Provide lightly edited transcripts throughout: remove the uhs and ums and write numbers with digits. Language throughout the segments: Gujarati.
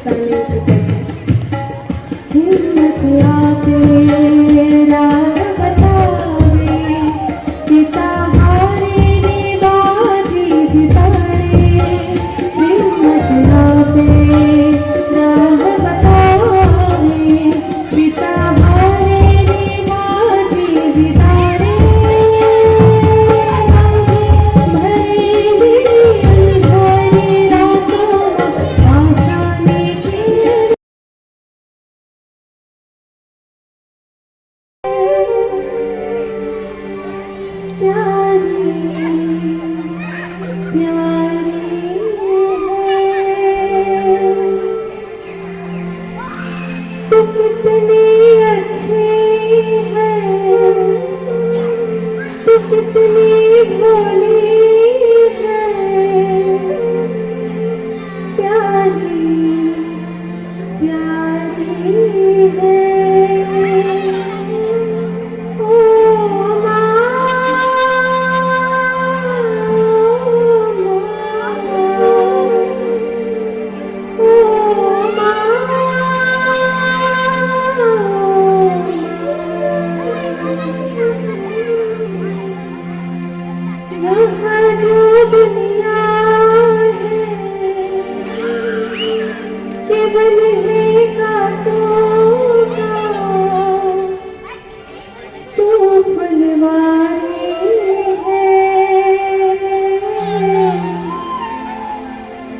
गीताने કીધું છે હિંમત આપે રાહ બતાવે પિતા હારે રે બાજી જીતાડે હિંમત આપે રાહ બતાવે પિતા હારે રે બાજી જીતાડે ભરેલી અંધારી રાતોમાં આશાની કિરણ तू कितनी अच्छी है तू कितनी भोली है प्यारी प्यारी है ओ यहाँ जो दुनिया है केवल है कांटों का तू फुलवारी है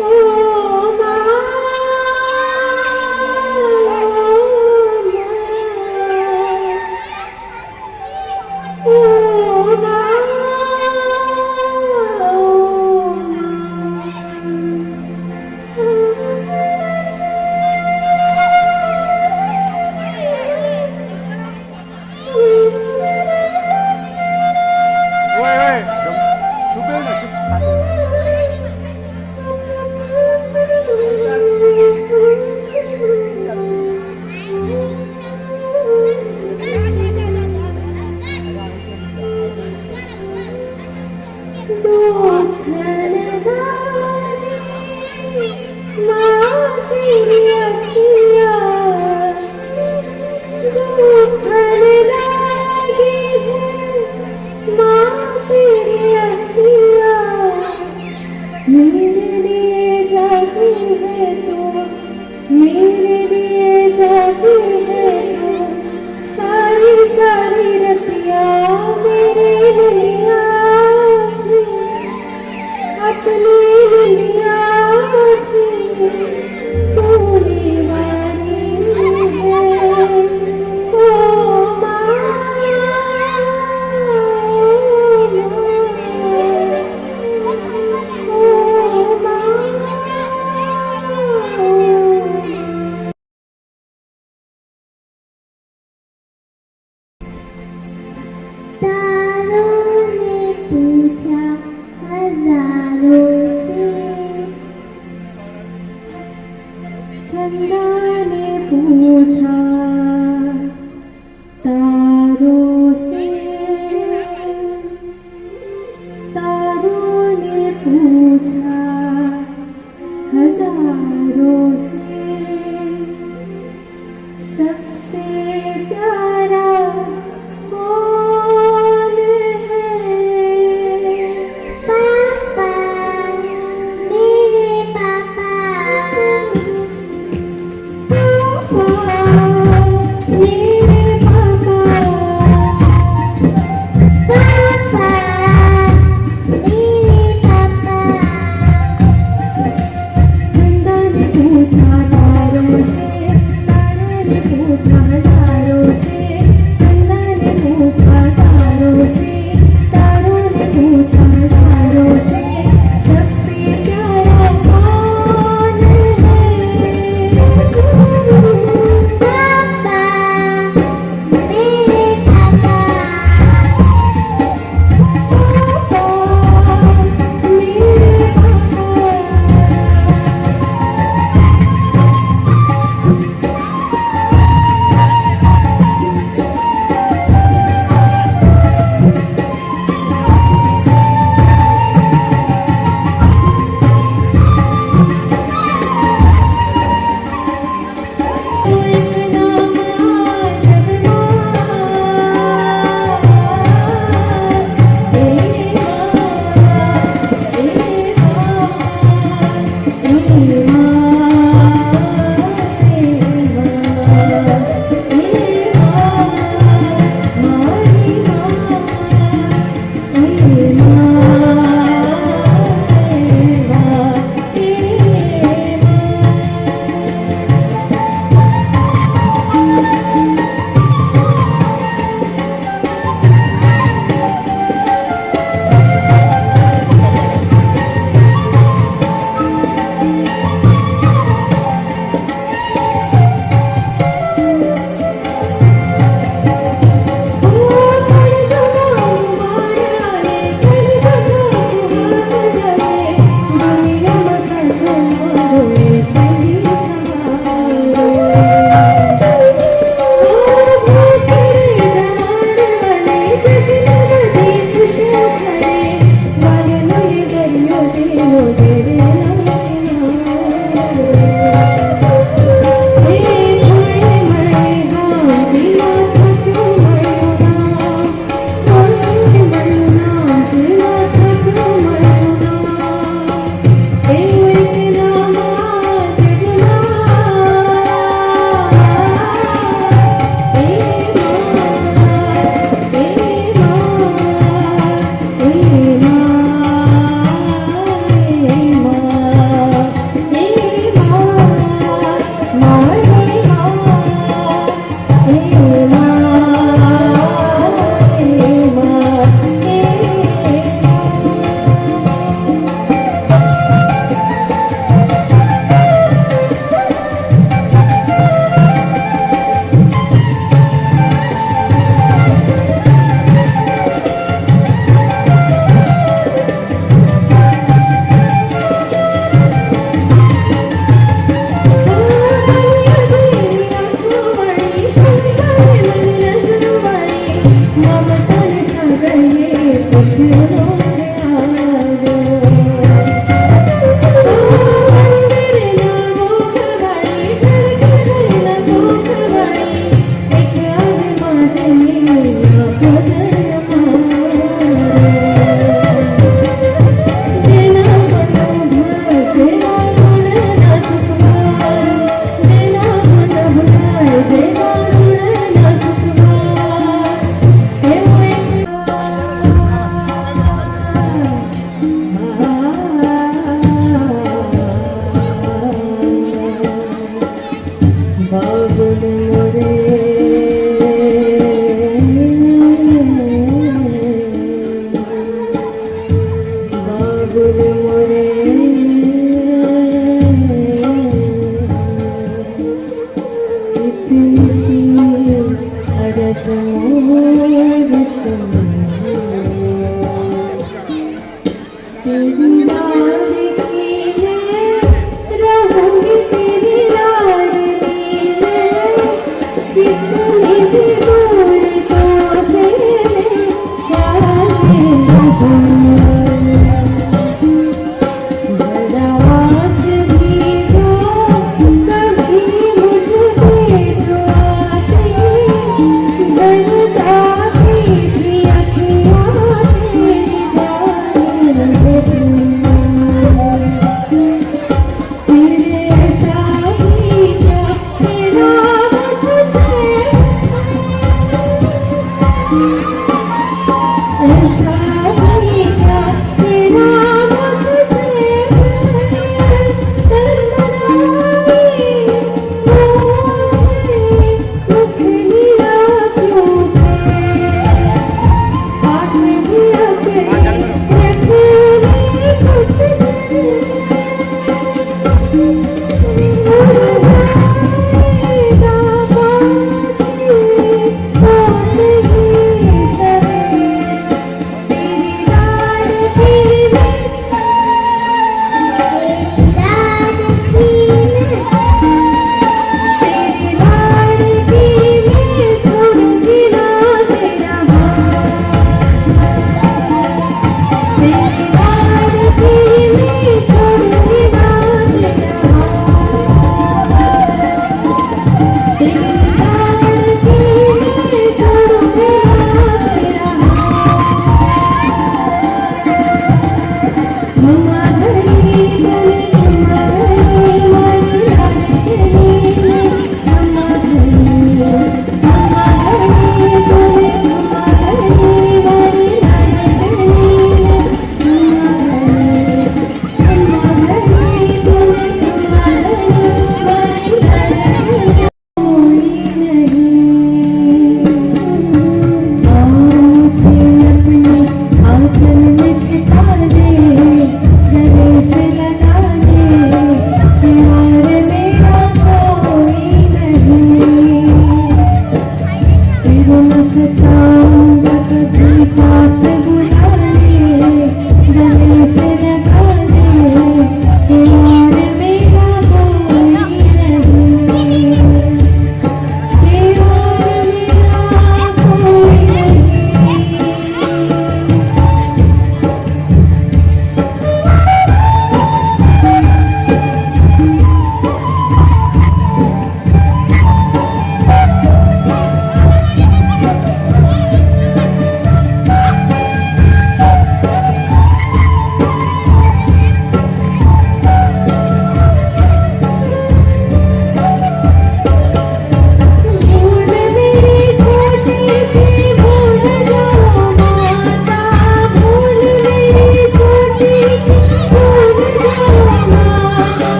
ओ मेरे लिए जाती है तो मेरे लिए जाती है तो सारी सारी रतिया मेरी दुनिया अपनी दुनिया तूने वारी है ओ तारों ने पूछा हजारों से चंदा ने पूछा तारों से तारों ने पूछा हजारों से सबसे प्यारा कौन है पापा मेरे पापा पापा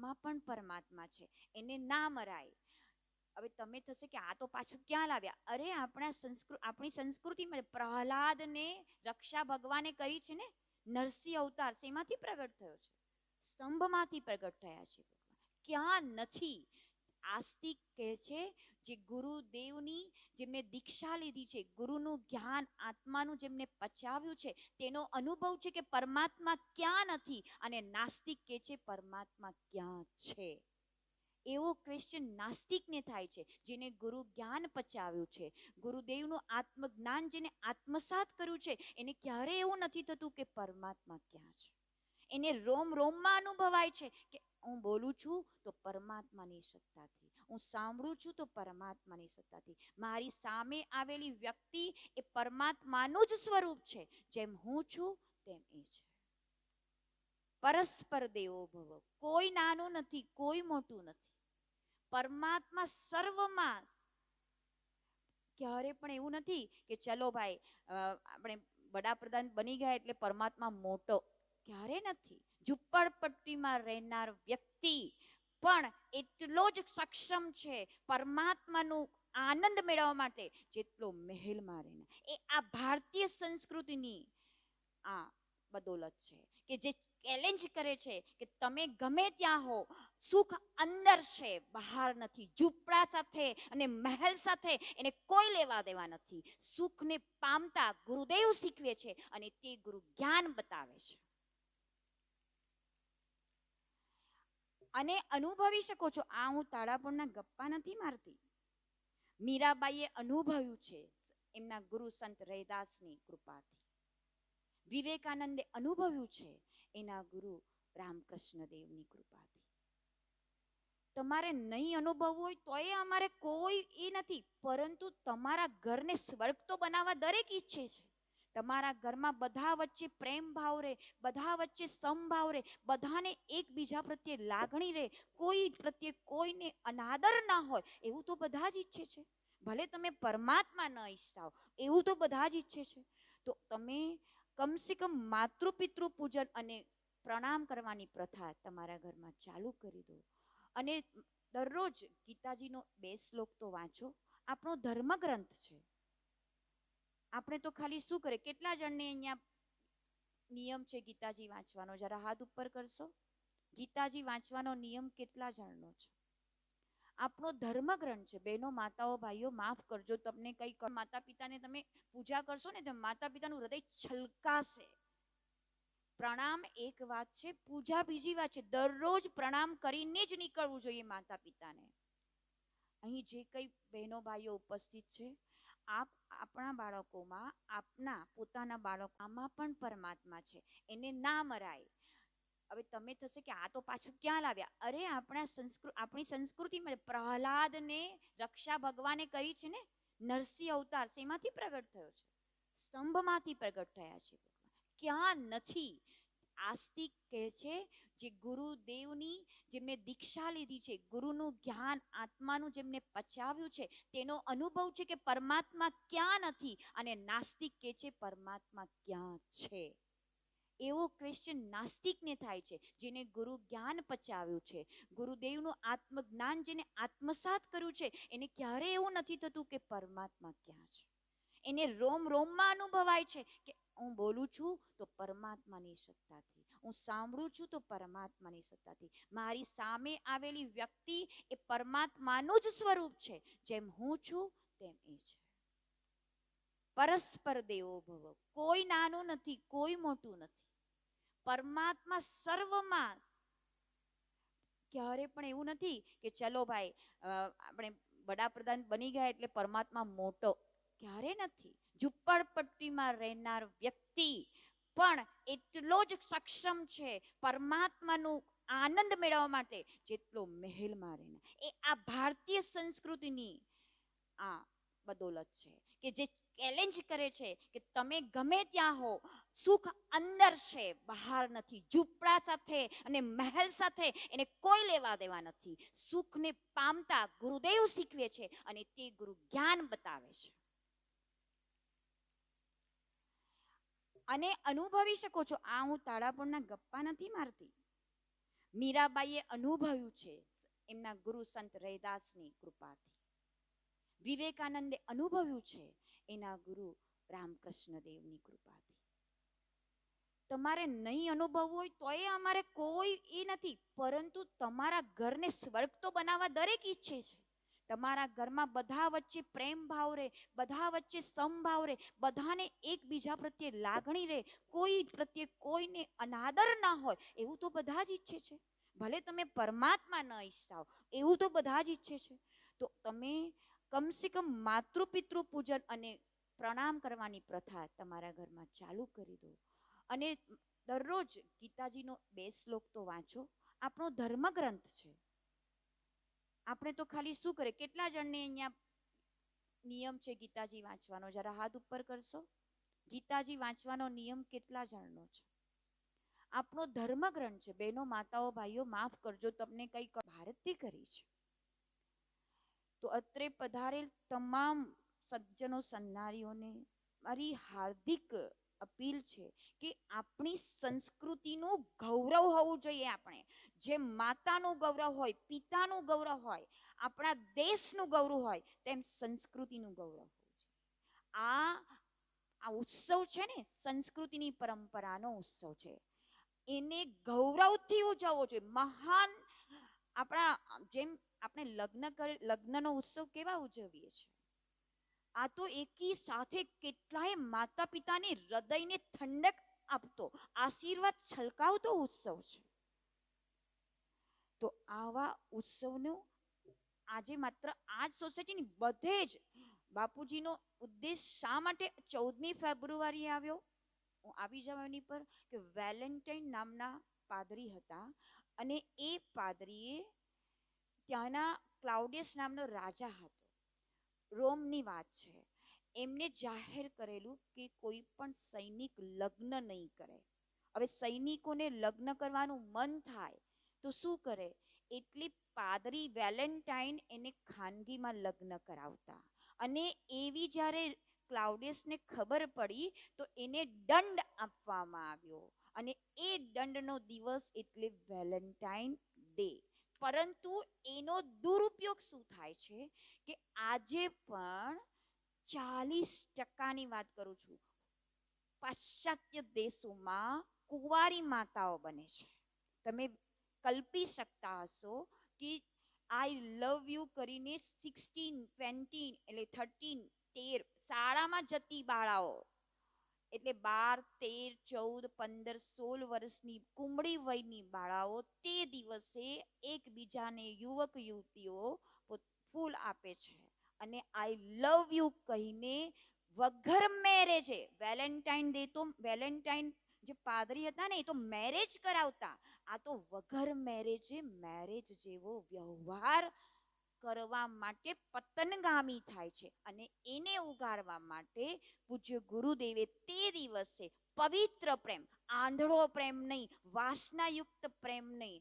આમાં પણ પરમાત્મા છે, એને ના મરાય. હવે તમે થશે કે આ તો પાછું ક્યાં લાવ્યા? અરે આપણી સંસ્કૃતિમાં પ્રહલાદને રક્ષા ભગવાને કરી છે ને. નરસિંહ અવતાર શેમાંથી પ્રગટ થયો છે? સ્તંભમાંથી પ્રગટ થયા છે ભગવાન. ક્યાં નથી. આસ્તિક કહે છે જે ગુરુદેવની જેમને દીક્ષા લીધી છે, ગુરુનું જ્ઞાન આત્માનું જેમને પચાવ્યું છે, તેનો અનુભવ છે કે પરમાત્મા ક્યાં નથી. અને નાસ્તિક કહે છે પરમાત્મા ક્યાં છે. એવો ક્વેશ્ચન નાસ્તિકને થાય છે, જેને ગુરુ જ્ઞાન પચાવ્યું છે, ગુરુદેવનું આત્મજ્ઞાન જેને આત્મસાત કર્યું છે, એને ક્યારે એવું નથી થતું કે પરમાત્મા ક્યાં છે. એને રોમ રોમમાં અનુભવાય છે કે હું બોલું છું તો પરમાત્માની સત્તાથી, હું સાંભળું છું તો પરમાત્માની સત્તાથી, મારી સામે આવેલી વ્યક્તિ એ પરમાત્માનું જ સ્વરૂપ છે. જેમ હું છું તેમ એ છે. પરસ્પર દેવો ભવ. કોઈ નાનું નથી, કોઈ મોટું નથી. પરમાત્મા સર્વમાં. ક્યારે પણ એવું નથી કે ચલો ભાઈ આપણે વડાપ્રધાન બની ગયા એટલે પરમાત્મા મોટો. ક્યારે નથી. ઝુંપડપટ્ટીમાં રહેનાર વ્યક્તિ પણ એટલો જ સક્ષમ છે પરમાત્માનું આનંદ મેળવવા માટે જેટલો મહેલમાં રહેનાર. એ આ ભારતીય સંસ્કૃતિની આ બદોલત છે કે જે ચેલેન્જ કરે છે કે તમે ગમે ત્યાં હો, સુખ અંદર છે, બહાર નથી. ઝૂંપડા સાથે અને મહેલ સાથે એને કોઈ લેવા દેવા નથી. સુખને પામતા ગુરુદેવ શીખવે છે અને તે ગુરુ જ્ઞાન બતાવે છે. અને અનુભવી શકો છો. આ હું તાળાપણના ગપ્પા નથી મારતી. મીરાબાઈએ અનુભવ્યું છે એમના ગુરુ સંત રૈદાસની કૃપાથી. વિવેકાનંદે અનુભવ્યું છે એના ગુરુ રામકૃષ્ણ દેવની કૃપાથી. તમારે નહીં અનુભવવું હોય તો એ અમારે કોઈ એ નથી, પરંતુ તમારા ઘરને સ્વર્ગ તો બનાવવા દરેક ઈચ્છે છે. તમારા ઘરમાં બધા વચ્ચે પ્રેમ ભાવ રહે, બધા વચ્ચે સમભાવ રહે, બધાને એકબીજા પ્રત્યે લાગણી રહે, કોઈ પ્રત્યે કોઈને અનાદર ના હોય, એવું તો બધા જ ઈચ્છે છે. ભલે તમે પરમાત્મા ન ઈચ્છતા હો, એવું તો બધા જ ઈચ્છે છે. તો તમે કમસે કમ માતૃ પિતૃ પૂજન અને પ્રણામ કરવાની પ્રથા તમારા ઘરમાં ચાલુ કરી દો. અને દરરોજ ગીતાજીનો 2 શ્લોક તો વાંચો. આપણો ધર્મગ્રંથ છે. આપણે તો ખાલી શું કરે? કેટલા જણને અહીંયા નિયમ છે ગીતાજી વાંચવાનો? જરા હાથ ઉપર કરશો. ગીતાજી વાંચવાનો નિયમ કેટલા જણનો છે? આપણો ધર્મગ્રંથ છે. બહેનો, માતાઓ, ભાઈઓ, માફ કરજો, તમને કઈ માતા પિતાને તમે પૂજા કરશો ને તો માતા પિતાનું હૃદય છલકાશે. પ્રણામ એક વાત છે, પૂજા બીજી વાત છે. દરરોજ પ્રણામ કરીને જ નીકળવું જોઈએ માતા પિતાને. અહીં જે કઈ બહેનો ભાઈઓ ઉપસ્થિત છે, આપ આપણા બાળકોમાં, આપના પોતાના બાળકોમાં પણ પરમાત્મા છે, એને ના મરાય. હવે તમે થશે કે આ તો પાછું ક્યાં લાવ્યા? અરે આપણી સંસ્કૃતિમાં પ્રહલાદને રક્ષા ભગવાને કરી છે ને. નરસિંહ અવતાર શેમાંથી પ્રગટ થયો છે? સ્તંભમાંથી પ્રગટ થયા છે ભગવાન. ક્યાં નથી. આસ્તિક કહે છે જે ગુરુદેવની જેમને દીક્ષા લીધી છે, ગુરુનું જ્ઞાન આત્માનું જેમને પચાવ્યું છે, તેનો અનુભવ છે કે પરમાત્મા ક્યાં નથી. અને નાસ્તિક કહે છે પરમાત્મા ક્યાં છે. એવો ક્વેશ્ચન નાસ્તિકને થાય છે, જેને ગુરુ જ્ઞાન પચાવ્યું છે, ગુરુદેવનું આત્મજ્ઞાન જેને આત્મસાત કર્યું છે, એને ક્યારે એવું નથી થતું કે પરમાત્મા ક્યાં છે. એને રોમ રોમમાં અનુભવાય છે કે હું બોલું છું તો પરમાત્માની સત્તાથી, હું સાંભળું છું તો પરમાત્માની સત્તાથી, મારી સામે આવેલી વ્યક્તિ એ પરમાત્માનું જ સ્વરૂપ છે. જેમ હું છું તેમ એ છે. પરસ્પર દેવો ભવ. કોઈ નાનું નથી, કોઈ મોટું નથી. પરમાત્મા સર્વમાં. ક્યારે પણ એવું નથી કે ચલો ભાઈ આપણે વડાપ્રધાન બની ગયા એટલે પરમાત્મા મોટો. ક્યારે નથી. ઝુંપડપટ્ટીમાં રહેનાર વ્યક્તિ પણ એટલો જ સક્ષમ છે પરમાત્માનું આનંદ મેળવવા માટે જેટલો મહેલમાં રહેનાર. એ આ ભારતીય સંસ્કૃતિની આ બદોલત છે કે જે ચેલેન્જ કરે છે કે તમે ગમે ત્યાં હો, સુખ અંદર છે, બહાર નથી. ઝૂંપડા સાથે અને મહેલ સાથે એને કોઈ લેવા દેવા નથી. સુખને પામતા ગુરુદેવ શીખવે છે અને તે ગુરુ જ્ઞાન બતાવે છે. અને અનુભવી શકો છો. આ હું તાળાપણના ગપ્પા નથી મારતી. મીરાબાઈએ અનુભવ્યું છે એમના ગુરુ સંત રૈદાસની કૃપાથી. વિવેકાનંદે અનુભવ્યું છે એના ગુરુ રામકૃષ્ણ દેવની કૃપાથી. તમારે નહીં અનુભવવું હોય તો એ અમારે કોઈ એ નથી, પરંતુ તમારા ઘરને સ્વર્ગ તો બનાવવા દરેક ઈચ્છે છે. તમારા ઘરમાં બધા વચ્ચે પ્રેમ ભાવ રહે, બધા વચ્ચે સમભાવ રહે, બધાને એકબીજા પ્રત્યે લાગણી રહે, કોઈ પ્રત્યે કોઈને અનાદર ના હોય, એવું તો બધા જ ઈચ્છે છે. ભલે તમે પરમાત્મા ન ઈચ્છતા હો, એવું તો બધા જ ઈચ્છે છે. તો તમે કમસે કમ માતૃ પિતૃ પૂજન અને પ્રણામ કરવાની પ્રથા તમારા ઘરમાં ચાલુ કરી દો. અને દરરોજ ગીતાજીનો 2 શ્લોક તો વાંચો. આપણો ધર્મગ્રંથ છે. આપણે તો ખાલી શું કરે, કેટલા જણને અહીંયા નિયમ છે ગીતાજી વાંચવાનો? જરા હાથ ઉપર કરશો. ગીતાજી વાંચવાનો નિયમ કેટલા જણનો છે? આપણો ધર્મગ્રંથ છે. બહેનો, માતાઓ, ભાઈઓ, માફ કરજો, તમને કંઈક ભારતથી કરી છે. તો અત્રે પધારેલ તમામ સજ્જનો સન્નારીઓને મારી હાર્દિક અપીલ છે કે આપણી સંસ્કૃતિનું ગૌરવ હોવું જોઈએ. આપણે જેમ માતાનું ગૌરવ હોય, પિતાનું ગૌરવ હોય, આપણા દેશનું ગૌરવ હોય, તેમ સંસ્કૃતિનું ગૌરવ હોવું જોઈએ. આ ઉત્સવ છે ને, સંસ્કૃતિની પરંપરાનો ઉત્સવ છે. એને ગૌરવથી ઉજવવો જોઈએ. મહાન આપણા જેમ આપણે લગ્નનો ઉત્સવ કેવા ઉજવીએ છીએ? આ તો એકી સાથે કેટલાય માતા પિતાની હૃદયને ઠંડક આપતો, આશીર્વાદ છલકાવતો ઉત્સવ છે. તો આવા ઉત્સવનું આજે માત્ર આ જ સોસાયટીની બધે જ બાપુજીનો ઉદ્દેશ શા માટે 14મી ફેબ્રુઆરી આવ્યો? હું આવી જાઉં એની પર કે વેલેન્ટાઇન નામના પાદરી હતા, અને એ પાદરીએ ત્યાંના ક્લાઉડિયસ નામનો રાજા હતો, રોમની વાત છે, એમને જાહેર કરેલું કે કોઈ પણ સૈનિક લગ્ન નહીં કરે. હવે સૈનિકોને લગ્ન કરવાનું મન થાય તો શું કરે? એટલે પાદરી વેલેન્ટાઇન એને ખાનગીમાં લગ્ન કરાવતા. અને એવી જ્યારે ક્લાઉડિયસને ખબર પડી તો એને દંડ આપવામાં આવ્યો, અને એ દંડનો દિવસ એટલે વેલેન્ટાઇન ડે. પરંતુ એનો દુરુપયોગ શું થાય છે કે આજે પણ 40%ની વાત કરું છું, પાશ્ચાત્ય દેશોમાં કુંવારી માતાઓ બને છે. તમે કલ્પી શકતા હશો કે આઈ લવ યુ કરીને 16, 20 એટલે 13, 13 શાળામાં જતી બાળાઓ, એટલે 12, 13, 14, 15, 16 વર્ષની કુમળી વયની બાળાઓ તે દિવસે એકબીજાને યુવક યુવતીઓ ફૂલ આપે છે અને આઈ લવ યુ કહીને વગર મેરેજે વેલેન્ટાઇન ડે તો વેલેન્ટાઇન જે પાદરી હતા ને એ તો મેરેજ કરાવતા, આ તો વગર મેરેજે મેરેજ જેવો વ્યવહાર કરવા માટે પતનગામી થાય છે. અને એને ઉગારવા માટે પૂજ્ય ગુરુદેવે તે દિવસે પવિત્ર પ્રેમ, આંધળો પ્રેમ નહીં, વાસનાયુક્ત પ્રેમ નહીં,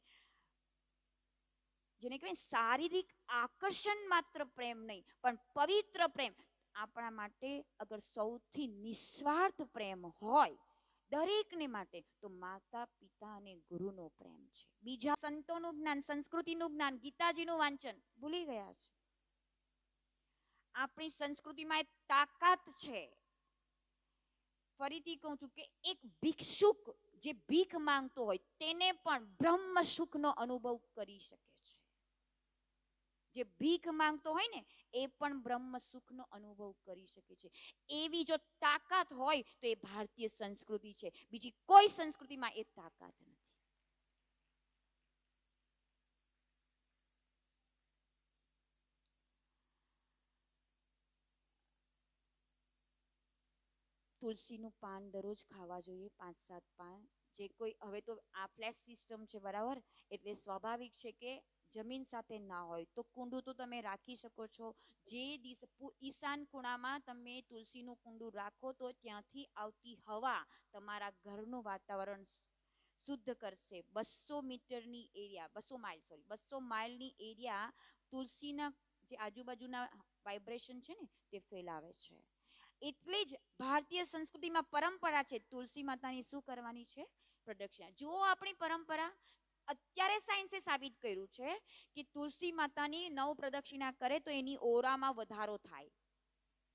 જેને કહેવાય શારીરિક આકર્ષણ માત્ર પ્રેમ નહીં, પણ પવિત્ર પ્રેમ. આપણા માટે અગર સૌથી નિસ્વાર્થ પ્રેમ હોય દરેકને માટે તો માતા પિતા અને ગુરુનો પ્રેમ છે. બીજા સંતોનું જ્ઞાન, સંસ્કૃતિનું જ્ઞાન, ગીતાજીનું વાંચન ભૂલી ગયા છે. આપણી સંસ્કૃતિમાં એક તાકાત છે. ફરીથી કહું છું કે એક ભિક્ષુક જે ભીખ માંગતો હોય તેને પણ બ્રહ્મ સુખનો અનુભવ કરી શકે છે. જે ભીખ માંગતો હોય ને એ પણ બ્રહ્મ સુખનો અનુભવ કરી શકે છે. એવી જો તાકાત હોય તો એ ભારતીય સંસ્કૃતિ છે. બીજી કોઈ સંસ્કૃતિમાં એ તાકાત નથી. તુલસીનું પાન દરરોજ ખાવા જોઈએ, 5-7 પાન. જે કોઈ હવે તો આ ફ્લેટ સિસ્ટમ છે બરાબર, એટલે સ્વાભાવિક છે કે જમીન સાથે ના હોય તો કુંડું તો તમે રાખી શકો છો. જે ઈશાન ખૂણામાં તમે તુલસીનું કુંડું રાખો તો ત્યાંથી આવતી હવા તમારા ઘરનું વાતાવરણ શુદ્ધ કરશે. 200 મીટરની એરિયા, 200 માઇલની એરિયા તુલસીના જે આજુબાજુના વાઇબ્રેશન છે ને તે ફેલાવે છે. એટલે જ ભારતીય સંસ્કૃતિમાં પરંપરા છે તુલસી માતાની શું કરવાની છે? પ્રદક્ષિણા. જુઓ આપણી પરંપરા. અત્યારે સાયન્સે સાબિત કર્યું છે કે તુલસી માતાની 9 પ્રદક્ષિણા કરે તો એની ઓરામાં વધારો થાય.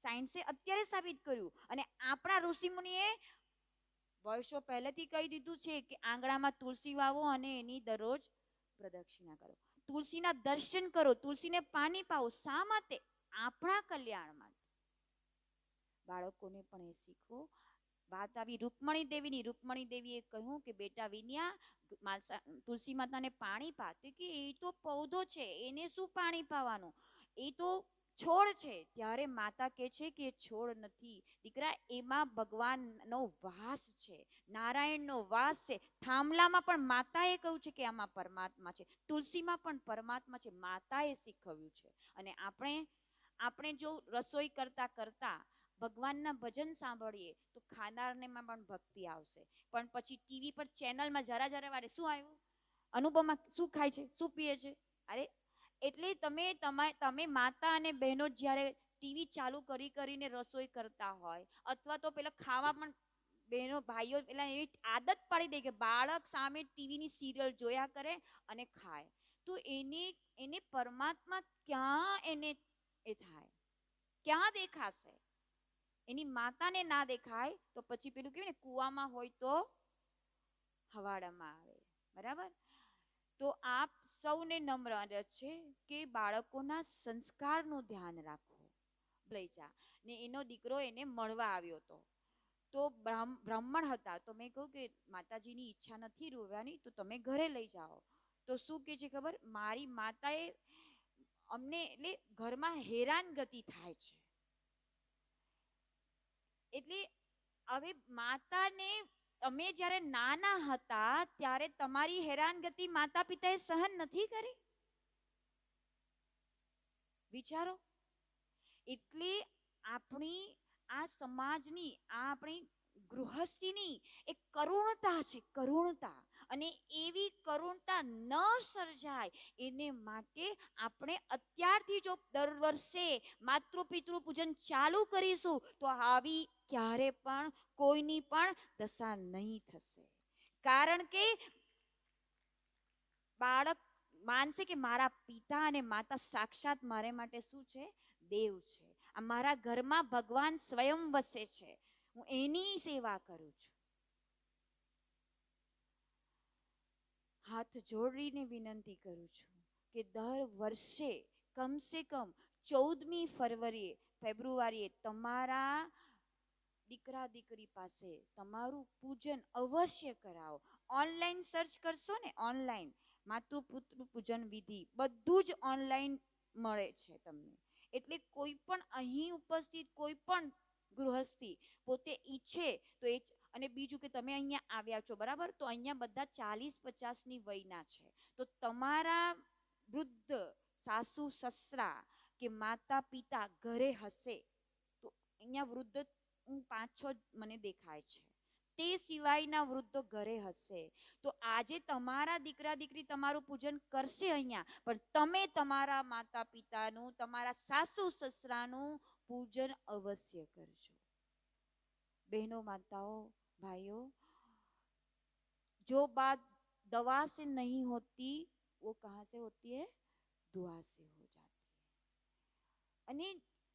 સાયન્સે અત્યારે સાબિત કર્યું. અને આપણા ઋષિમુનિએ વર્ષો પહેલેથી કહી દીધું છે કે આંગણામાં તુલસી વાવો અને એની દરરોજ પ્રદક્ષિણા કરો, તુલસીના દર્શન કરો, તુલસીને પાણી પાવો. શા માટે? આપણા કલ્યાણ માટે. બાળકોને પણ એ શીખવો. વાત આવી રૂકમણી દેવીની. રૂકમણી દેવીએ કહ્યું કે બેટા વિન્યા, તુલસી માતાને પાણી પાતે કે એ તો પૌધો છે, એને શું પાણી પાવાનું, એ તો છોડ છે. ત્યારે માતા કહે છે કે છોડ નથી દીકરા, એમાં ભગવાનનો વાસ છે, નારાયણનો વાસ છે. થાંભલામાં પણ માતાએ કહ્યું છે કે આમાં પરમાત્મા છે, તુલસીમાં પણ પરમાત્મા છે. માતાએ શીખવ્યું છે. અને આપણે જો રસોઈ કરતા કરતા ભગવાનના ભજન સાંભળીએ તો ખાનારનેમાં પણ ભક્તિ આવશે. પણ પછી ટીવી પર ચેનલમાં જરા વારે શું આવ્યું, અનુપમા શું ખાય છે, શું પીએ છે. અરે એટલે તમે માતા અને બહેનો જ્યારે ટીવી ચાલુ કરીને રસોઈ કરતા હોય, અથવા તો પેલા ખાવા પણ બહેનો ભાઈઓ પેલા એવી આદત પાડી દે કે બાળક સામે ટીવીની સિરિયલ જોયા કરે અને ખાય, તો એને પરમાત્મા ક્યાં એને એ થાય, ક્યાં દેખાશે? એની માતાને ના દેખાય તો પછી પેલું કેવું ને, કુવામાં હોય તો હવાડામાં આવે. બરાબર? તો આપ સૌને નમ્ર છે કે બાળકોના સંસ્કારનું ધ્યાન રાખો. લઈ જા ને એનો દીકરો એને મળવા આવ્યો હતો, તો બ્રાહ્મણ હતા. તો મેં કહ્યું કે માતાજીની ઈચ્છા નથી રોવાની, તો તમે ઘરે લઈ જાઓ. તો શું કે છે ખબર, મારી માતાએ અમને એટલે ઘરમાં હેરાનગતિ થાય છે. એટલે હવે માતાને તમે જ્યારે નાના હતા ત્યારે તમારી હેરાનગતિ માતા પિતાએ સહન નથી કરી? વિચારો. એટલે આપણી આ સમાજની, આ આપણી ગૃહસ્થીની એક કરુણતા છે, કરુણતા. અને એવી કરુણતા ન સર્જાય એને માટે આપણે અત્યારથી જો દર વર્ષે માતૃ પિતૃ પૂજન ચાલુ કરીશું તો આવી ક્યારે પણ કોઈની પણ દશા નહીં થશે. કારણ કે બાળક માનશે કે મારા પિતા અને માતા સાક્ષાત મારે માટે શું છે? દેવ છે. આ મારા ઘરમાં ભગવાન સ્વયં વસે છે, હું એની સેવા કરું છું. હાથ જોડીને વિનંતી કરું છું કે દર વર્ષે કમસે કમ 14મી ફેબ્રુઆરીએ તમારા દીકરા દીકરી પાસે તમારું પૂજન અવશ્ય કરાવો. ઓનલાઈન સર્ચ કરશો ને, ઓનલાઈન માતૃપુત્ર પૂજન વિધિ બધું જ ઓનલાઈન મળે છે તમને. એટલે કોઈ પણ અહીં ઉપસ્થિત કોઈ પણ ગૃહસ્થી પોતે ઈચ્છે તો એ. અને બીજું કે તમે અહીંયા આવ્યા છો, બરાબર, તો અહીંયા બધા 40-50ની વયના છે. તો તમારા વૃદ્ધ સાસુ સસરા કે માતા પિતા ઘરે હશે, તો અહીંયા વૃદ્ધ 5-6 મને દેખાય છે. તે સિવાયના વૃદ્ધો ઘરે હશે. તો આજે તમારા દીકરા દીકરી તમારું પૂજન કરશે અહીંયા, પણ તમે તમારા માતા પિતાનું, તમારા સાસુ સસરાનું પૂજન અવશ્ય કરજો. બહેનો, માતાઓ, भाइयों, जो बात दवा से नहीं होती वो कहाँ से होती है? दुआ से हो जाती है. અને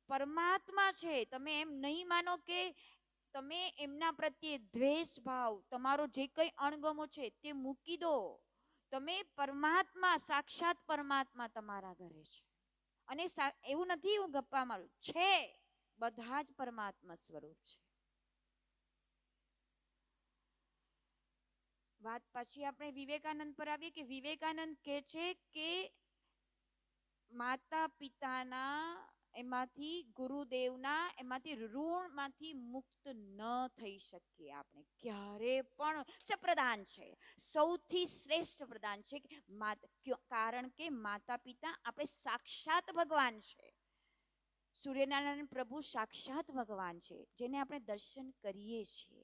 પરમાત્મા છે, તમે એમ નહીં માનો કે તમે એમના પ્રત્યે દ્વેષ ભાવ, તમારો જે કંઈ અણગમો છે તે મૂકી દો. તમે પરમાત્મા, સાક્ષાત પરમાત્મા તમારા ઘરે છે. અને એવું નથી હું ગપ્પા મારું, છે, બધા જ પરમાત્મા સ્વરૂપ છે. વાત પછી આપણે વિવેકાનંદ પર આવીએ કે વિવેકાનંદ કહે છે કે માતા પિતાના એમાંથી, ગુરુદેવના એમાંથી, ઋણમાંથી મુક્ત ન થઈ શકીએ આપણે ક્યારે પણ. પ્રદાન છે, સૌથી શ્રેષ્ઠ પ્રદાન છે. કારણ કે માતા પિતા આપણે સાક્ષાત ભગવાન છે. સૂર્યનારાયણ પ્રભુ સાક્ષાત ભગવાન છે, જેને આપણે દર્શન કરીએ છીએ.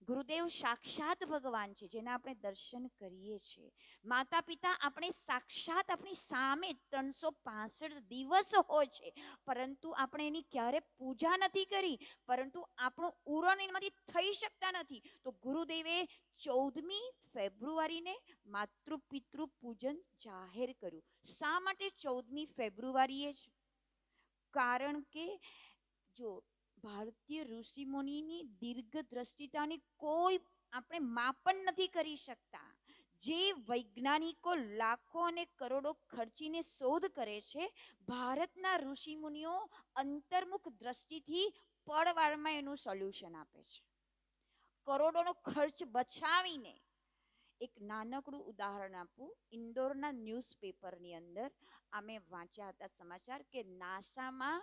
ગુરુદેવ સાક્ષાત ભગવાન છે, જેના આપણે દર્શન કરીએ છીએ. માતા પિતા આપણે સાક્ષાત આપણી સામે 365 દિવસ હોય છે, પરંતુ આપણે એની ક્યારે પૂજા નથી કરી, પરંતુ આપણું ઉરણ એમાંથી થઈ શકતા નથી. તો ગુરુદેવે 14મી ફેબ્રુઆરીને માતૃ પિતૃ પૂજન જાહેર કર્યું. શા માટે 14મી ફેબ્રુઆરીએ જ? કારણ કે જો ભારતીય ઋષિ મુનિની દીર્ઘ દ્રષ્ટિતાની કોઈ આપણે માપન નથી કરી શકતા. જે વૈજ્ઞાનિકો લાખો અને કરોડો ખર્ચીને શોધ કરે છે, ભારતના ઋષિ મુનિઓ અંતર્મુખ દ્રષ્ટિથી પળવારમાં એનું સોલ્યુશન આપે છે. કરોડોનો ખર્ચ બચાવીને. એક નાનકડું ઉદાહરણ આપું. ઇન્દોરના ન્યૂઝપેપરની અંદર અમે વાંચ્યા હતા સમાચાર કે નાસામાં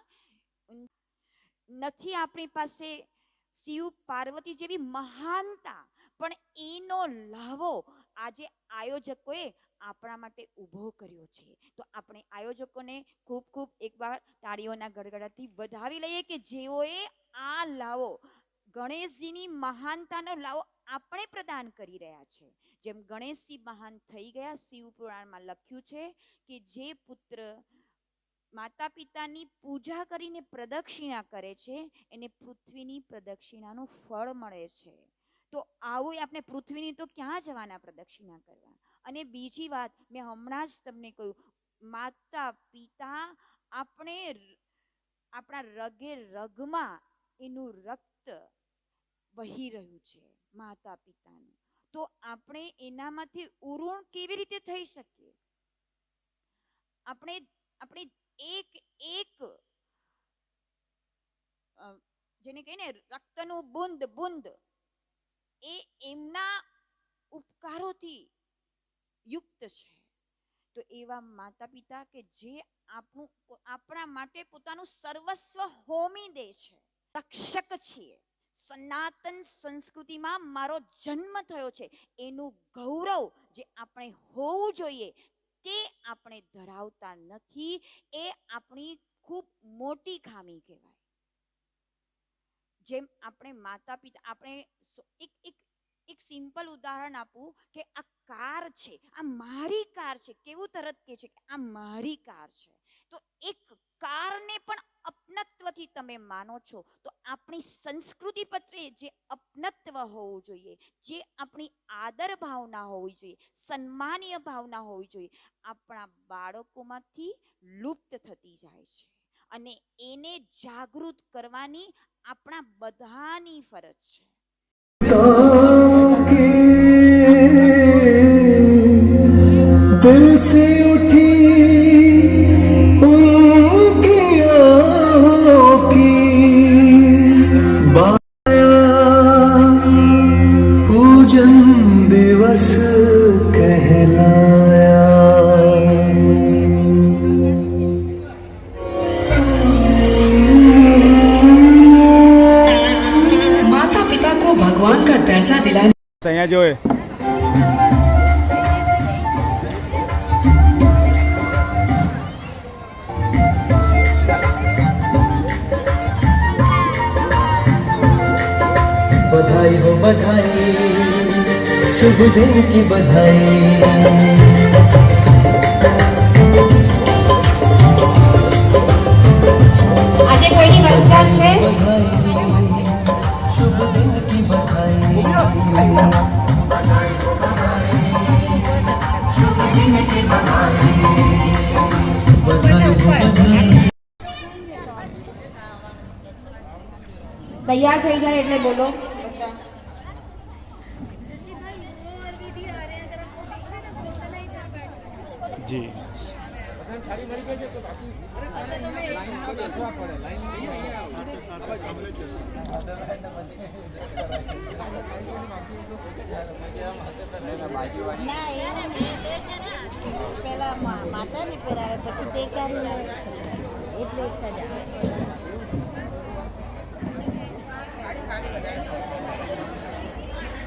નથી આપણી પાસે શિવ પાર્વતી જેવી મહાનતા, પણ એનો લાવો આજે આયોજકોએ આપણા માટે ઊભો કર્યો છે. તો આપણે આયોજકોને ખૂબ ખૂબ એકવાર તાળીઓના ગડગડાથી વધાવી લઈએ કે જેઓએ આ લાવો, ગણેશજીની મહાનતાનો લાવો આપણે પ્રદાન કરી રહ્યા છે. જેમ ગણેશજી મહાન થઈ ગયા, શિવ પુરાણમાં લખ્યું છે કે જે પુત્ર માતા પિતાની પૂજા કરીને પ્રદક્ષિણા કરે છે એને પૃથ્વીની પ્રદક્ષિણાનું ફળ મળે છે. તો આવું આપણે પૃથ્વીની તો ક્યાં જવાના પ્રદક્ષિણા કરવા. અને બીજી વાત, મેં હમણાં જ તમને કહ્યું, માતા પિતા આપણે આપણા રગે રગમાં એનું રક્ત વહી રહ્યું છે માતા પિતાનું. તો આપણે એનામાંથી ઉરુણ કેવી રીતે થઈ શકીએ? આપણે એક એક જેને કહીએ ને રક્તનું બુંદ બુંદ એ એમના ઉપકારોથી યુક્ત છે. તો એવા માતા પિતા કે જે આપણા માટે પોતાનું સર્વસ્વ હોમી દે છે, રક્ષક છીએ. સનાતન સંસ્કૃતિમાં મારો જન્મ થયો છે એનું ગૌરવ જે આપણે હોવું જોઈએ તે આપણે ધરાવતા નથી. એ આપણી ખૂબ મોટી ખામી કહેવાય. જેમ આપણે માતા પિતા, આપણે એક સિમ્પલ ઉદાહરણ આપું કે આ કાર છે, આ મારી કાર છે. કેવું તરત કહે છે કે આ મારી કાર છે. તો એક કારને પણ અપનત્વથી તમે માનો છો, તો આપણી સંસ્કૃતિ પ્રત્યે જે અપનત્વ હોવું જોઈએ, જે આપણી આદર ભાવના હોવી જોઈએ, સન્માનીય ભાવના હોવી જોઈએ, આપણા બાળકોમાંથી લુપ્ત થતી જાય છે. અને એને જાગૃત કરવાની આપણા બધાની ફરજ છે. दिल से उठी उनकी आहों की बाया पूजन दिवस कहलाया. माता पिता को भगवान का दर्जा दिलाने અહીંયા જોए बधाई हो बधाई, शुभ दिन की बधाई. આજે કોઈની વર્ષગાંઠ છે? शुभ दिन की बधाई. તૈયાર થઈ જાય એટલે બોલો. જી પેલા માતાને પહેરાવે પછી તે કાઢીને એટલે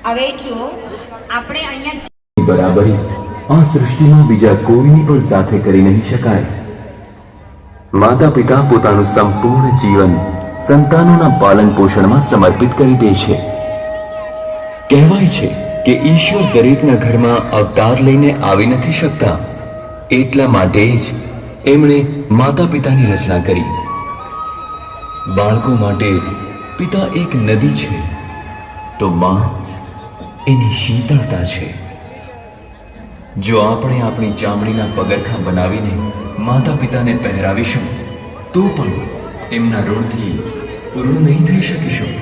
હવે જો આપણે અહીંયા બરાબરી આ સૃષ્ટિમાં બીજા કોઈની પણ સાથે કરી નહીં શકાય. માતા પિતા પોતાનું સંપૂર્ણ જીવન સંતાનોના પાલન પોષણમાં સમર્પિત કરી દે છે. કહેવાય છે કે ઈશ્વર દરેકના ઘરમાં અવતાર લઈને આવી નથી શકતા, એટલા માટે જ એમણે માતા પિતાની રચના કરી. બાળકો માટે પિતા એક નદી છે તો માં એની શીતળતા છે. જો આપણે આપણી ચામડીના પગરખાં બનાવીને માતા પિતાને પહેરાવીશું તો પણ એમના ઋણથી પૂર્ણ નહીં થઈ શકીશું.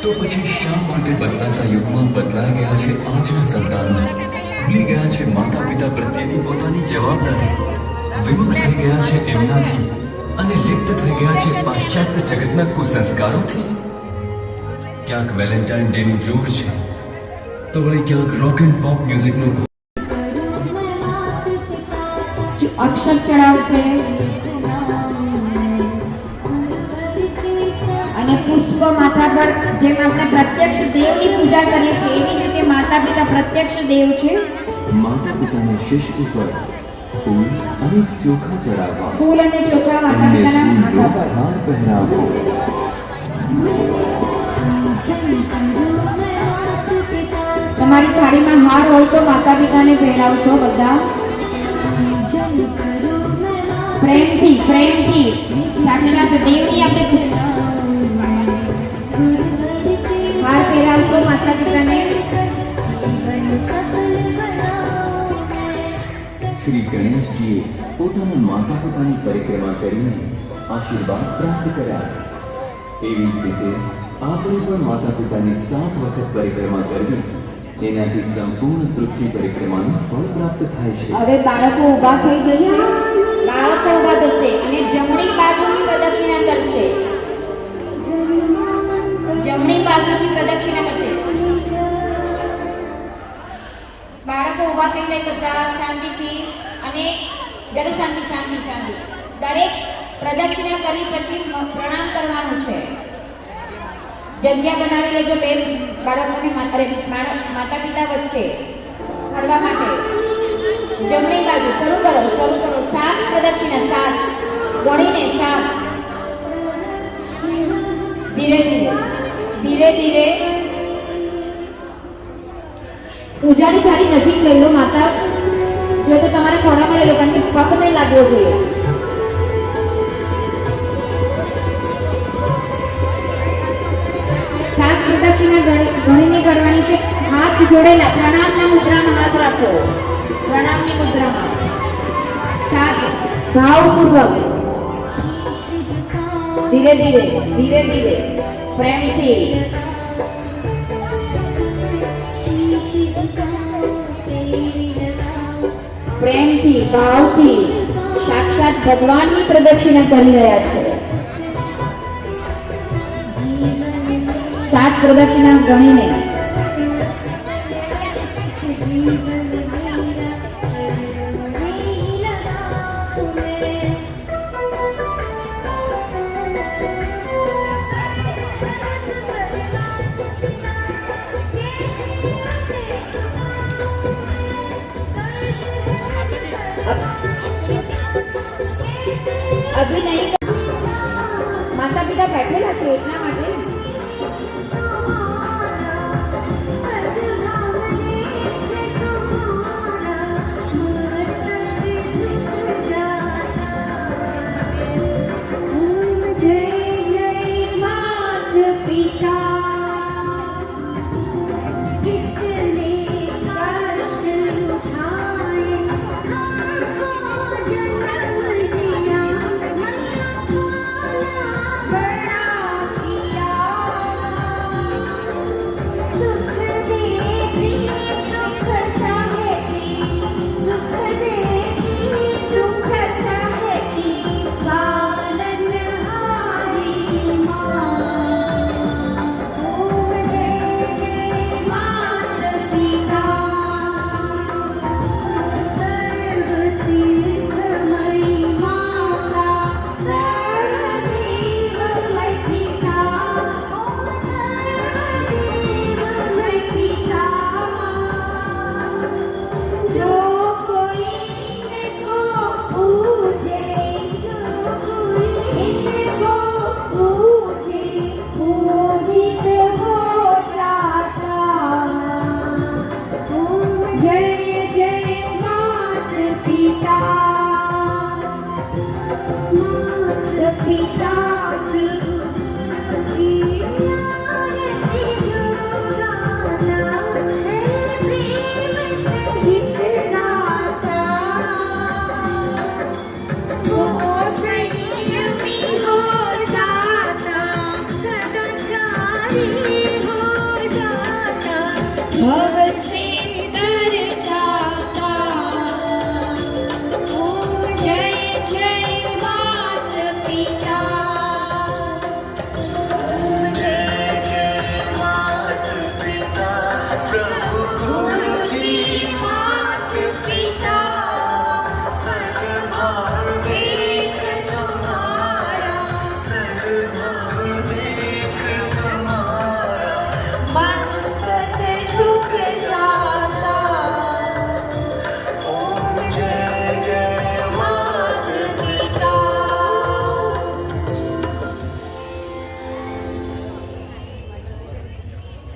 તો પછી શા માટે બદલાતા યુગમાં બદલાઈ ગયા છે આજના સંતાનો? ભૂલી ગયા છે માતા પિતા પ્રત્યેની પોતાની જવાબદારી, વિમુખ થઈ ગયા છે એમનાથી અને લિપ્ત થઈ ગયા છે પાશ્ચાત્ય જગતના કુસંસ્કારોથી. ક્યાંક વેલેન્ટાઇન ડે નું જોર છે તો વળી ક્યાંક રોક એન્ડ પોપ મ્યુઝિકનો અક્ષર ચડાવશે અને પુષ્પ માથા પર, જેમ આપણે પ્રત્યક્ષ દેવની પૂજા કરીએ છીએ એવી જ રીતે માતા પિતા પ્રત્યક્ષ દેવ છે. માતા પિતાના શીશ ઉપર ફૂલ અને ચોખા ચડાવવા, ફૂલ અને ચોખા માતા એમને પિતાના માથા પર. હાર પહેરાવો. તમારી થાળીમાં હાર હોય તો માતા પિતાને પહેરાવશો બધા. પ્રેમથી પ્રેમથી સાક્ષાત દેવની આપણે હાર પહેરાવશો માતા પિતાને. શ્રી ગણેશજીએ પોતાના માતા પિતાની પરિક્રમા કરીને આશીર્વાદ પ્રાપ્ત કર્યા. એવી જ રીતે આપણે પણ માતા પિતાની 7 વખત પરિક્રમા કરવી, તેનાથી સંપૂર્ણ પૃથ્વી પરિક્રમાનું ફળ પ્રાપ્ત થાય છે. હવે બાળકો ઊભા થઈ જશે, બાળકો ઊભા થશે અને જમણી બાજુની પ્રદક્ષિણા કરશે. જમણી બાજુની પ્રદક્ષિણા કરશે. બાળકો ઊભા થઈ જાય બધા શાંતિથી અને જરા શાંતિ શાંતિ શાંતિ. દરેક પ્રદક્ષિણા કરી પછી પ્રણામ કરવાનું છે. જગ્યા બનાવી લેજો બે બાળકોને માતા પિતા વચ્ચે ફરવા માટે. જમણી બાજુ શરૂ કરો 7 પ્રદક્ષિણા, 7 ગણીને 7. ધીરે ધીરે ધીરે ધીરે પૂજાની થાળી નજીક લઈ લો. માતા જો તો તમારે ખોડામાં લઈ લો, કારણ કે પગ નહીં લાગવો જોઈએ. ગણીને કરવાની છે. હાથ જોડેલા પ્રણામના મુદ્રામાં હાથ રાખો. પ્રણામની મુદ્રામાં 7 ભાવપૂર્વક ધીરે ધીરે ધીરે ધીરે પ્રેમથી. પ્રેમથી ભાવથી સાક્ષાત ભગવાનની પ્રદક્ષિણા કરી રહ્યા છે. 7 પ્રદક્ષિણા ગણીને. અભી નહીં, માતા પિતા બેઠેલા છે એટલા માટે.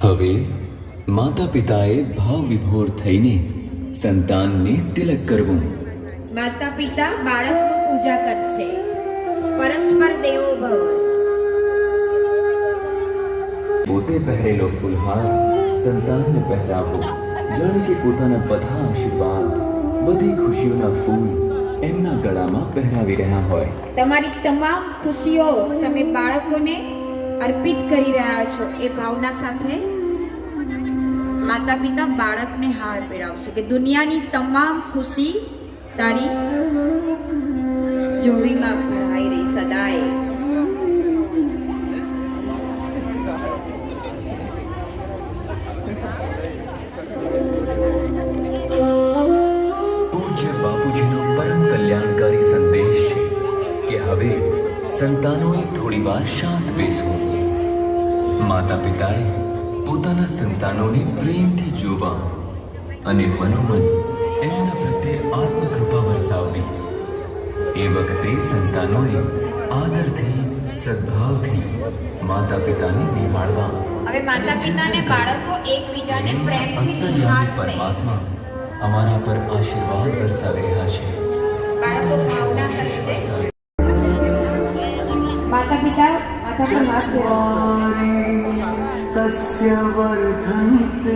હવે માતા પિતાએ ભાવ વિભોર થઈને સંતાનને તિલક કરવું. માતા પિતા બાળકની પૂજા કરશે. પરસ્પર દેવો ભવ. પોતે પહેરેલો ફૂલહાર સંતાનને પહેરાવો. જાણે કે પોતાના બધા આશીર્વાદ, બધી ખુશીઓના ફૂલ એમના ગળામાં પહેરાવી રહ્યા હોય. તમારી તમામ ખુશીઓ તમે બાળકોને અર્પિત કરી રહ્યા છો. એ ભાવના સાથે માતા પિતા બાળકને હાર પહેરાવશે કે દુનિયાની તમામ ખુશી તારી જોડીમાં ભરાઈ રહી સદાય. પૂજ્ય બાપુજીનો પરમ કલ્યાણકારી સંદેશ છે કે હવે સંતાનોએ થોડીવાર શાંત બેસવું. માતા પિતાએ પોતાના સંતાનોને પ્રેમથી જોવા અને મનોમન એમના પ્રત્યે આત્મકૃપા વરસાવવી. એ વખતે સંતાનોએ આદરથી, સદભાવથી માતા પિતાને નિહાળવા. હવે માતા પિતાને બાળકો એકબીજાને પ્રેમથી અંતર્યામી નિહાળશે. પરમાત્મા અમારા પર આશીર્વાદ વરસાવી રહ્યા છે. બાળકો ભાવના કરશે. માતા પિતા માથા પર હાથ तस्य वर्धन्ते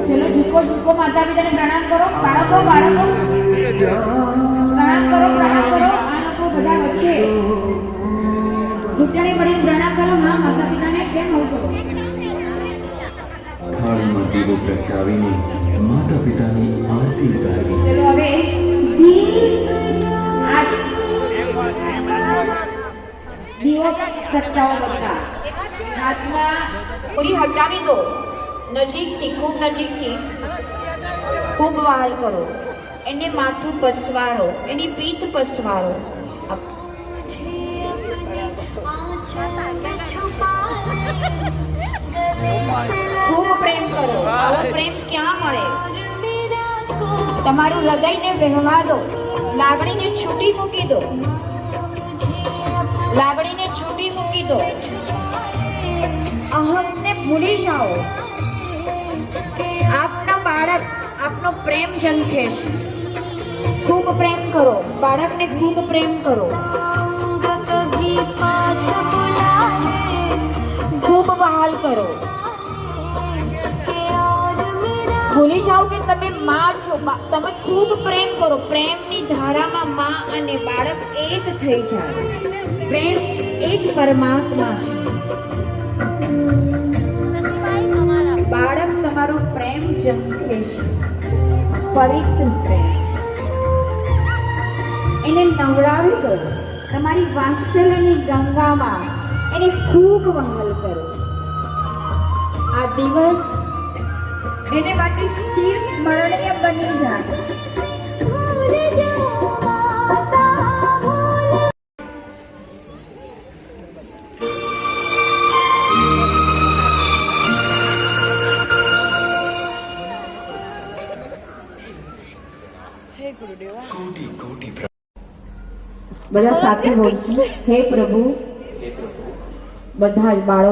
ચલો ઝુકો માતા પિતાને પ્રણામ કરો. બાળકો પ્રણામ કરો. આ લોકો બધા વચ્ચે ઘૂંટણે પડીને પ્રણામ કરો. હા, માતા પિતાને કેમ આવું કરો? થાળમાં દીવો પ્રગટાવીને માતા પિતાની આરતી ઉતારવી. ચલો હવે દીવો પ્રગટાવો બધા. હાથમાં પૂરી હટાવી દો. નજીકથી, ખૂબ નજીકથી ખૂબ વહાલ કરો. એને માથું પસવારો, એની પીઠ પસવારો. ખૂબ પ્રેમ કરો. આવો પ્રેમ ક્યાં મળે? તમારું હૃદયને વહેવા દો. લાગણીને છૂટી મૂકી દો. લાગણીને છૂટી મૂકી દો. અહમને ભૂલી જાઓ. આપનો બાળક આપનો પ્રેમ ઝંખે છે. ખૂબ પ્રેમ કરો. બાળકને ખૂબ પ્રેમ કરો. ખૂબ વહાલ કરો. ભૂલી જાઓ કે તમે માં છો. તમે ખૂબ પ્રેમ કરો. પ્રેમની ધારામાં માં અને બાળક એક થઈ જાય. પ્રેમ એ જ પરમાત્મા છે. બાળક તમારો પ્રેમ ઝંખે છે. પવિત્ર પ્રેમ. એને નવડાવી દો. તમારી વાત્સલ્યની ગંગામાં એને ખૂબ વહાલ કરો. આ દિવસ એને માટે ચિર સ્મરણીય બની જાય. બધા સાથે બોલશું. હે પ્રભુ. બધા જ બાળકો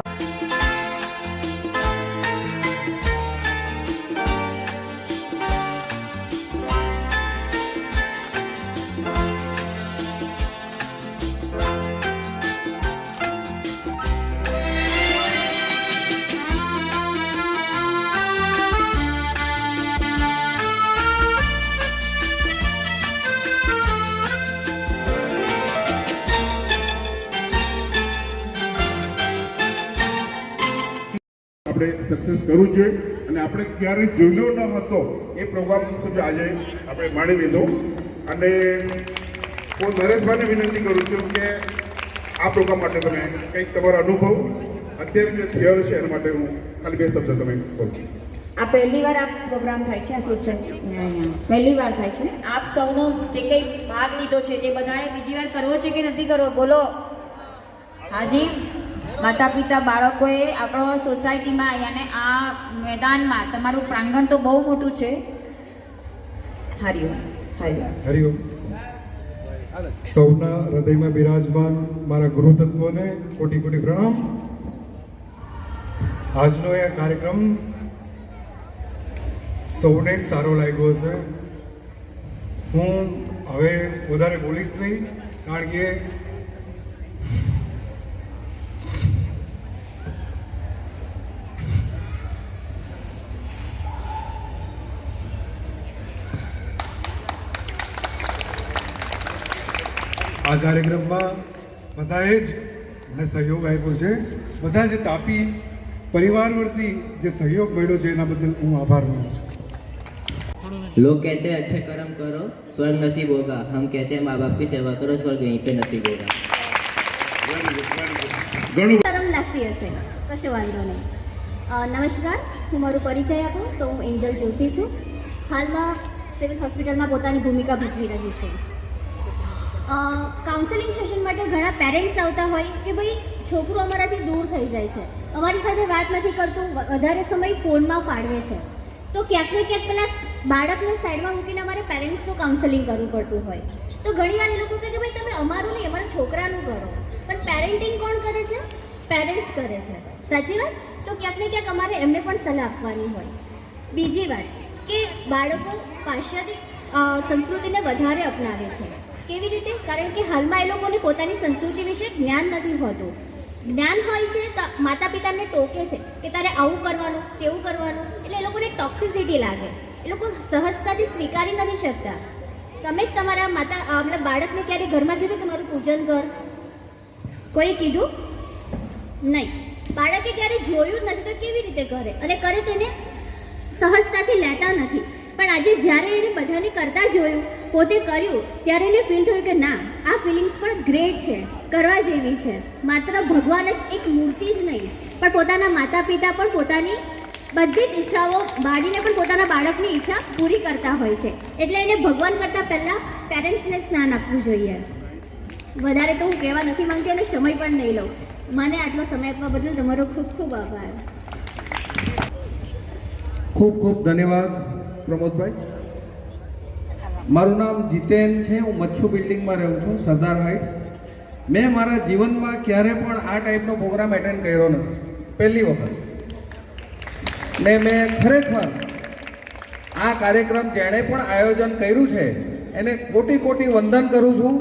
આપણે સક્સેસ કરવું જોઈએ અને આપણે ક્યારેય જોયો ન હતો એ પ્રોગ્રામ સમજો આજે આપણે માણી લીધો. અને હું નરેશભાઈને વિનંતી કરું છું કે આ પ્રોગ્રામ માટે તમે કંઈક તમારો અનુભવ અત્યારે જે થયો છે એના માટે હું ખાલી બે શબ્દ તમે બોલો. આ પહેલી વાર આ પ્રોગ્રામ થાય છે. આ સોસાયટી પહેલી વાર થાય છે. આપ સૌનો જે કંઈ ભાગ લીધો છે તે બધાએ બીજી વાર કરવો છે કે નથી કરવો? બોલો. હાજી. માતા પિતા બાળકોએ આપણો સોસાયટીમાં આવ્યા ને આ મેદાનમાં તમારું પ્રાંગણ તો બહુ મોટું છે. હરિઓમ. હરિઓમ. હરિઓમ. સૌના હૃદયમાં બિરાજમાન મારા ગુરુ તત્વને કોટી કોટી પ્રણામ. આજનો એ કાર્યક્રમ સૌને જ સારો લાગ્યો હશે. હું હવે વધારે બોલીશ નહીં, કારણ કે આ કાર્યક્રમમાં બધાએ જ મને સહયોગ આપ્યો છે. બધા જે તાપી परिवार वरती जो सहयोग મળ્યો છે એના બદલ હું આભાર માનું છું. लोग कहते हैं अच्छे कर्म करो स्वर्ग नसीब होगा, हम कहते हैं माँ बाप की सेवा करो स्वर्ग यहीं पे नसीब होगा. શરમ લાગતી હશે, કશો વાંધો નહીં. નમસ્કાર, હું મારું પરિચય આપું તો હું એન્જલ જોશી છું. હાલમાં સિવિલ હોસ્પિટલમાં પોતાની ભૂમિકા ભજવી રહી છું. કાઉન્સેલિંગ સેશન માટે ઘણા પેરેન્ટ્સ આવતા હોય કે ભાઈ છોકરું અમારાથી દૂર થઈ જાય છે, અમારી સાથે વાત નથી કરતું, વધારે સમય ફોનમાં ફાળવે છે. તો ક્યાંક ને ક્યાંક પેલા બાળકને સાઈડમાં મૂકીને અમારે પેરેન્ટ્સનું કાઉન્સેલિંગ કરવું પડતું હોય. તો ઘણીવાર એ લોકો કહે કે ભાઈ તમે અમારું નહીં, અમારા છોકરાનું કરો. પણ પેરેન્ટિંગ કોણ કરે છે? પેરેન્ટ્સ કરે છે. સાચી વાત? તો ક્યાંક ને ક્યાંક અમારે એમને પણ સલાહ આપવાની હોય. બીજી વાત કે બાળકો પાશ્ચાત્ય સંસ્કૃતિને વધારે અપનાવે છે. કેવી રીતે? કારણ કે હાલમાં એ લોકોને પોતાની સંસ્કૃતિ વિશે જ્ઞાન નથી હોતું. જ્ઞાન હોય છે તો માતા પિતાને ટોકે છે કે તારે આવું કરવાનું, તેવું કરવાનું, એટલે એ લોકોને ટોક્સિસિટી લાગે. એ લોકો સહજતાથી સ્વીકારી નથી શકતા. તમે જ તમારા મતલબ બાળકને ક્યારે ઘરમાં કીધું કે મારું પૂજન કર? કોઈ કીધું નહીં. બાળકે ક્યારે જોયું જ નથી તો કેવી રીતે કરે? અને કરે તો એને સહજતાથી લેતા નથી. પણ આજે જ્યારે એને બધાને કરતા જોયું, પોતે કર્યું, ત્યારે એને ફીલ થયું કે ના, આ ફિલિંગ્સ પણ ગ્રેટ છે, કરવા જેવી છે. માત્ર ભગવાન જ એક મૂર્તિ જ નહીં, પણ પોતાના માતા પિતા પણ પોતાની બધી જ ઈચ્છાઓ બાળીને પણ પોતાના બાળકની ઈચ્છા પૂરી કરતા હોય છે. એટલે એને ભગવાન કરતાં પહેલાં પેરેન્ટ્સને સ્નાન આપવું જોઈએ. વધારે તો હું કહેવા નથી માંગતી અને સમય પણ નહીં લઉં. મને આટલો સમય આપવા બદલ તમારો ખૂબ ખૂબ આભાર. ખૂબ ખૂબ ધન્યવાદ પ્રમોદભાઈ. મારું નામ જીતેન છે, હું મચ્છુ બિલ્ડિંગમાં રહું છું, સરદાર હાઇટ્સ. મેં મારા જીવનમાં ક્યારે પણ આ ટાઈપનો પ્રોગ્રામ એટેન્ડ કર્યો નથી, પહેલી વખત. ને મેં ખરેખર આ કાર્યક્રમ જેણે પણ આયોજન કર્યું છે એને કોટી કોટી વંદન કરું છું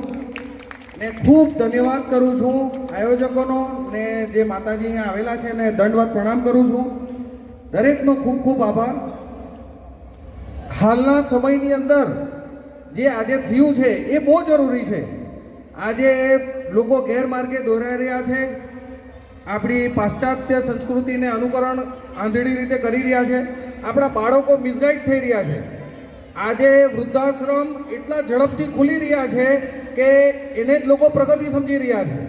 ને ખૂબ ધન્યવાદ કરું છું આયોજકોનો ને જે માતાજી અહીંયા આવેલા છે એને દંડવત પ્રણામ કરું છું. દરેકનો ખૂબ ખૂબ આભાર. હાલના સમયની અંદર જે આજે થયું છે એ બહુ જરૂરી છે. આજે લોકો ગેરમાર્ગે દોરાઈ રહ્યા છે, આપણી પાશ્ચાત્ય સંસ્કૃતિને અનુકરણ આંધળી રીતે કરી રહ્યા છે, આપણા બાળકો મિસગાઈડ થઈ રહ્યા છે. આજે વૃદ્ધાશ્રમ એટલા ઝડપથી ખુલી રહ્યા છે કે એને જ લોકો પ્રગતિ સમજી રહ્યા છે.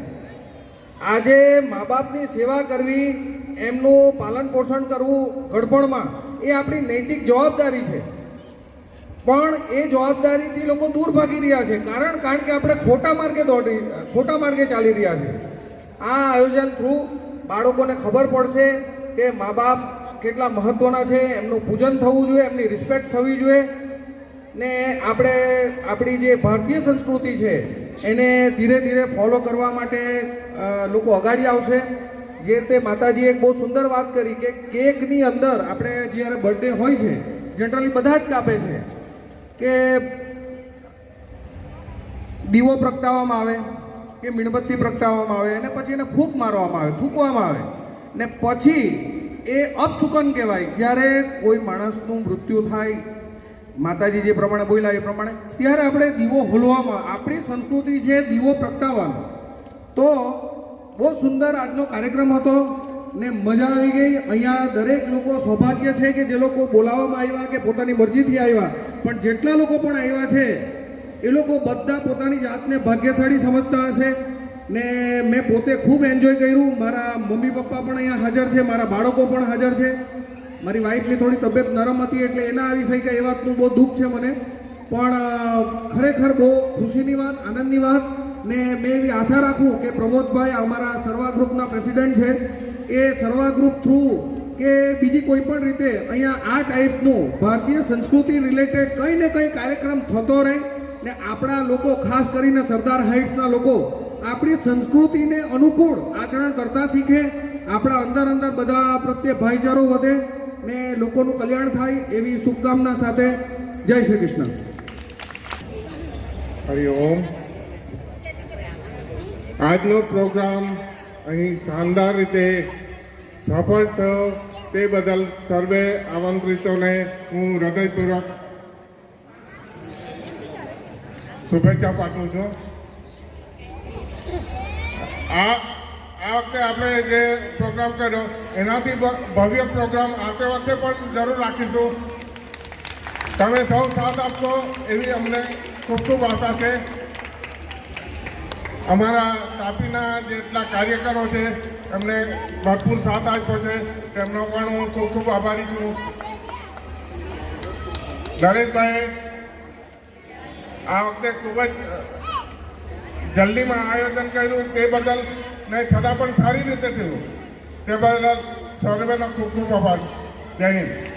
આજે મા બાપની સેવા કરવી, એમનું પાલન પોષણ કરવું ઘડપણમાં એ આપણી નૈતિક જવાબદારી છે. પણ એ જવાબદારીથી લોકો દૂર ભાગી રહ્યા છે. કારણ કે આપણે ખોટા માર્ગે ચાલી રહ્યા છે. આ આયોજન થ્રુ બાળકોને ખબર પડશે કે મા બાપ કેટલા મહત્વના છે, એમનું પૂજન થવું જોઈએ, એમની રિસ્પેક્ટ થવી જોઈએ ને આપણે આપણી જે ભારતીય સંસ્કૃતિ છે એને ધીરે ધીરે ફોલો કરવા માટે લોકો અગાડી આવશે. જે રીતે માતાજીએ એક બહુ સુંદર વાત કરી કે કેકની અંદર આપણે જ્યારે બર્થડે હોય છે જનરલી બધા જ કાપે છે કે દીવો પ્રગટાવવામાં આવે કે મીણબત્તી પ્રગટાવવામાં આવે અને પછી એને ફૂંક મારવામાં આવે, થૂંકવામાં આવે ને પછી એ અપશુકન કહેવાય. જ્યારે કોઈ માણસનું મૃત્યુ થાય, માતાજી જે પ્રમાણે બોલ્યા એ પ્રમાણે, ત્યારે આપણે દીવો હોલવામાં, આપણી સંસ્કૃતિ છે દીવો પ્રગટાવવાનો. તો બહુ સુંદર આજનો કાર્યક્રમ હતો ને મજા આવી ગઈ. અહીંયા દરેક લોકો સૌભાગ્ય છે કે જે લોકો બોલાવવામાં આવ્યા કે પોતાની મરજીથી આવ્યા, પણ જેટલા લોકો પણ આવ્યા છે એ લોકો બધા પોતાની જાતને ભાગ્યશાળી સમજતા હશે ને મેં પોતે ખૂબ એન્જોય કર્યું. મારા મમ્મી પપ્પા પણ અહીંયા હાજર છે, મારા બાળકો પણ હાજર છે. મારી વાઈફની થોડી તબિયત નરમ હતી એટલે એના આવી શક્યા એ વાતનું બહુ દુઃખ છે મને. પણ ખરેખર બહુ ખુશીની વાત, આનંદની વાત. ને મેં એવી આશા રાખું કે પ્રમોદભાઈ અમારા સર્વા ગ્રુપના પ્રેસિડન્ટ છે, એ સર્વા ગ્રુપ થ્રુ કે બીજી કોઈ પણ રીતે અહીંયા આ ટાઈપનું ભારતીય સંસ્કૃતિ રિલેટેડ કંઈ ને કંઈ કાર્યક્રમ થતો રહે ને આપણા લોકો, ખાસ કરીને સરદાર હાઇટ્સના લોકો આપણી સંસ્કૃતિને અનુકૂળ આચરણ કરતા શીખે આપણા અંદર બધા પ્રત્યે ભાઈચારો વધે ને લોકોનું કલ્યાણ થાય એવી શુભકામના સાથે જય શ્રી કૃષ્ણ. હરિઓમ. આજનો પ્રોગ્રામ અહીં શાનદાર રીતે સફળ થયો તે બદલ સર્વે આમંત્રિતોને હું હૃદયપૂર્વક શુભેચ્છા પાઠવું છું. આ વખતે આપણે જે પ્રોગ્રામ કર્યો એનાથી ભવ્ય પ્રોગ્રામ આવતે વખતે પણ જરૂર રાખીશું. તમે સૌ સાથ આપશો એવી અમને ખૂબ ખૂબ આશા છે. અમારા તાપીના જેટલા કાર્યકરો છે એમને ભરપૂર સાથ આપ્યો છે, તેમનો પણ હું ખૂબ ખૂબ આભારી છું. નરેશભાઈ આ વખતે ખૂબ જ જલ્દીમાં આયોજન કર્યું તે બદલ ને છતાં પણ સારી રીતે થયું તે બદલ સર્વેનો ખૂબ ખૂબ આભાર. જય હિન્દ.